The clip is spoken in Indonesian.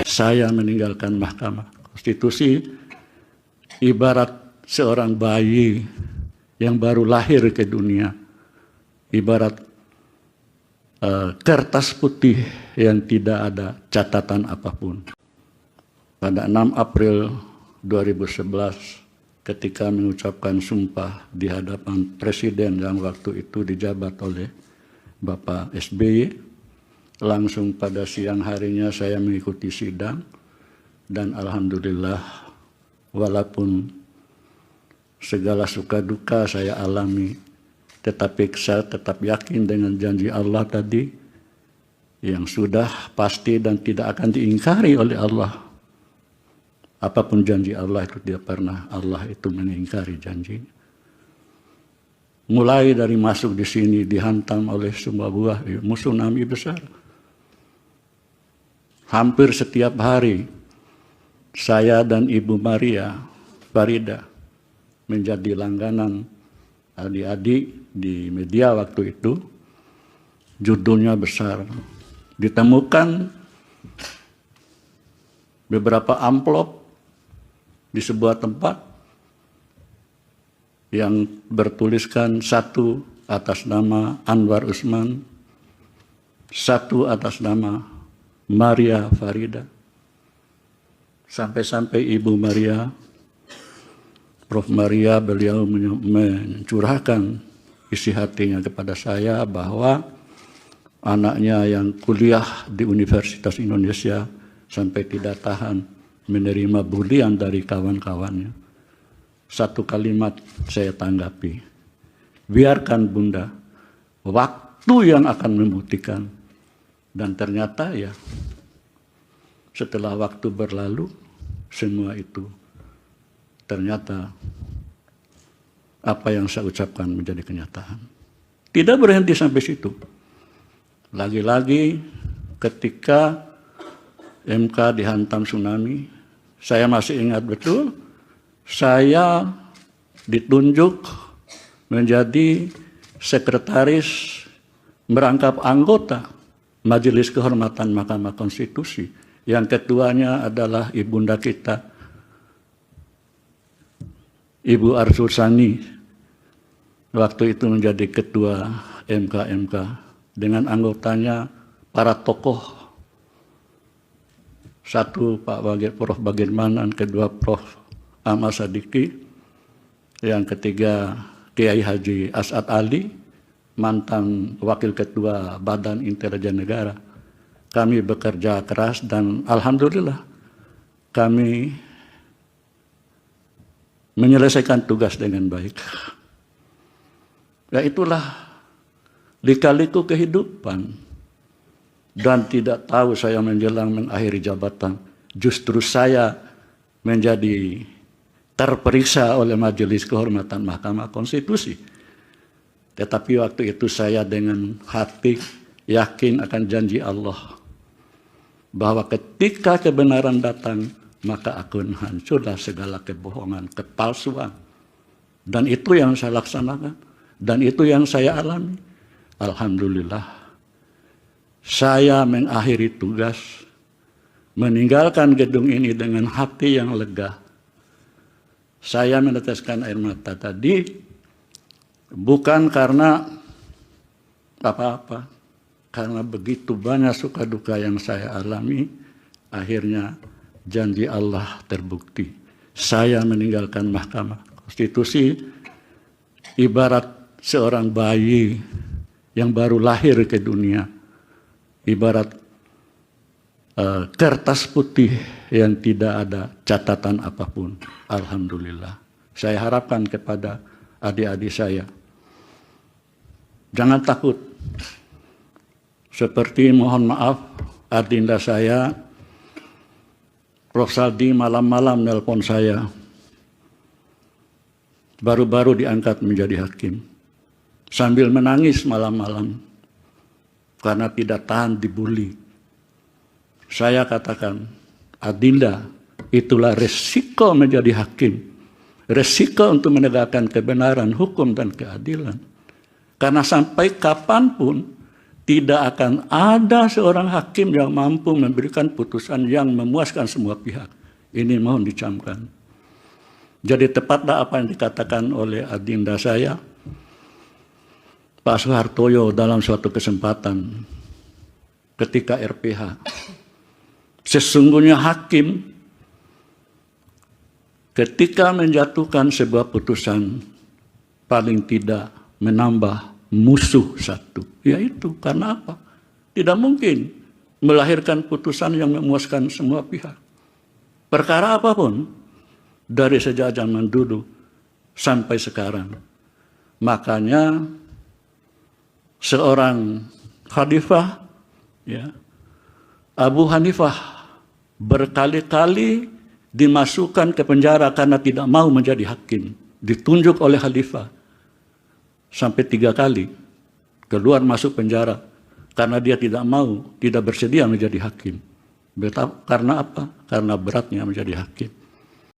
Saya meninggalkan Mahkamah Konstitusi ibarat seorang bayi yang baru lahir ke dunia, ibarat kertas putih yang tidak ada catatan apapun. Pada 6 April 2011, ketika mengucapkan sumpah di hadapan Presiden yang waktu itu dijabat oleh Bapak SBY, langsung pada siang harinya saya mengikuti sidang, dan alhamdulillah walaupun segala suka duka saya alami, tetapi saya tetap yakin dengan janji Allah tadi yang sudah pasti dan tidak akan diingkari oleh Allah. Apapun janji Allah itu tidak pernah Allah itu mengingkari janji. Mulai dari masuk di sini dihantam oleh semua buah tsunami besar. Hampir setiap hari saya dan Ibu Maria Farida menjadi langganan adik-adik di media waktu itu. Judulnya besar. Ditemukan beberapa amplop di sebuah tempat yang bertuliskan satu atas nama Anwar Usman, satu atas nama Maria Farida. Sampai-sampai Ibu Maria, Prof. Maria, beliau mencurahkan isi hatinya kepada saya bahwa anaknya yang kuliah di Universitas Indonesia sampai tidak tahan menerima bulian dari kawan-kawannya. Satu kalimat saya tanggapi, biarkan Bunda, waktu yang akan membuktikan. Dan ternyata ya, setelah waktu berlalu, semua itu ternyata apa yang saya ucapkan menjadi kenyataan. Tidak berhenti sampai situ. Lagi-lagi ketika MK dihantam tsunami, saya masih ingat betul, saya ditunjuk menjadi sekretaris merangkap anggota Majelis Kehormatan Mahkamah Konstitusi. Yang ketuanya adalah ibunda kita, Ibu Arsul-Sani, waktu itu menjadi ketua MK dengan anggotanya para tokoh. Satu Prof. Bagirmanan, kedua Prof. Ahmad Sadiki, yang ketiga Kiai Haji As'ad Ali, mantan wakil ketua Badan Intelijen Negara. Kami bekerja keras dan alhamdulillah kami menyelesaikan tugas dengan baik. Ya itulah lika-liku kehidupan. Dan tidak tahu saya menjelang mengakhiri jabatan, justru saya menjadi terperiksa oleh Majelis Kehormatan Mahkamah Konstitusi. Tetapi waktu itu saya dengan hati yakin akan janji Allah, bahwa ketika kebenaran datang, maka akan hancurlah segala kebohongan, kepalsuan. Dan itu yang saya laksanakan, dan itu yang saya alami. Alhamdulillah, saya mengakhiri tugas, meninggalkan gedung ini dengan hati yang lega. Saya meneteskan air mata tadi, bukan karena apa-apa, karena begitu banyak suka duka yang saya alami, akhirnya janji Allah terbukti. Saya meninggalkan Mahkamah Konstitusi ibarat seorang bayi yang baru lahir ke dunia, ibarat kertas putih yang tidak ada catatan apapun. Alhamdulillah. Saya harapkan kepada adik-adik saya, jangan takut. Seperti mohon maaf, adinda saya, Prof. Saldi, malam-malam nelpon saya. Baru-baru diangkat menjadi hakim. Sambil menangis malam-malam karena tidak tahan dibully. Saya katakan, adinda, itulah resiko menjadi hakim. Resiko untuk menegakkan kebenaran, hukum, dan keadilan. Karena sampai kapanpun tidak akan ada seorang hakim yang mampu memberikan putusan yang memuaskan semua pihak. Ini mohon dicamkan. Jadi tepatlah apa yang dikatakan oleh adinda saya, Pak Soehartoyo dalam suatu kesempatan ketika RPH. Sesungguhnya hakim ketika menjatuhkan sebuah putusan paling tidak menambah musuh satu, yaitu karena apa? Tidak mungkin melahirkan putusan yang memuaskan semua pihak. Perkara apapun, dari sejak zaman dulu sampai sekarang. Makanya seorang khalifah, ya, Abu Hanifah berkali-kali dimasukkan ke penjara karena tidak mau menjadi hakim. Ditunjuk oleh khalifah. Sampai 3 kali keluar masuk penjara karena dia tidak mau, tidak bersedia menjadi hakim. Karena apa? Karena beratnya menjadi hakim.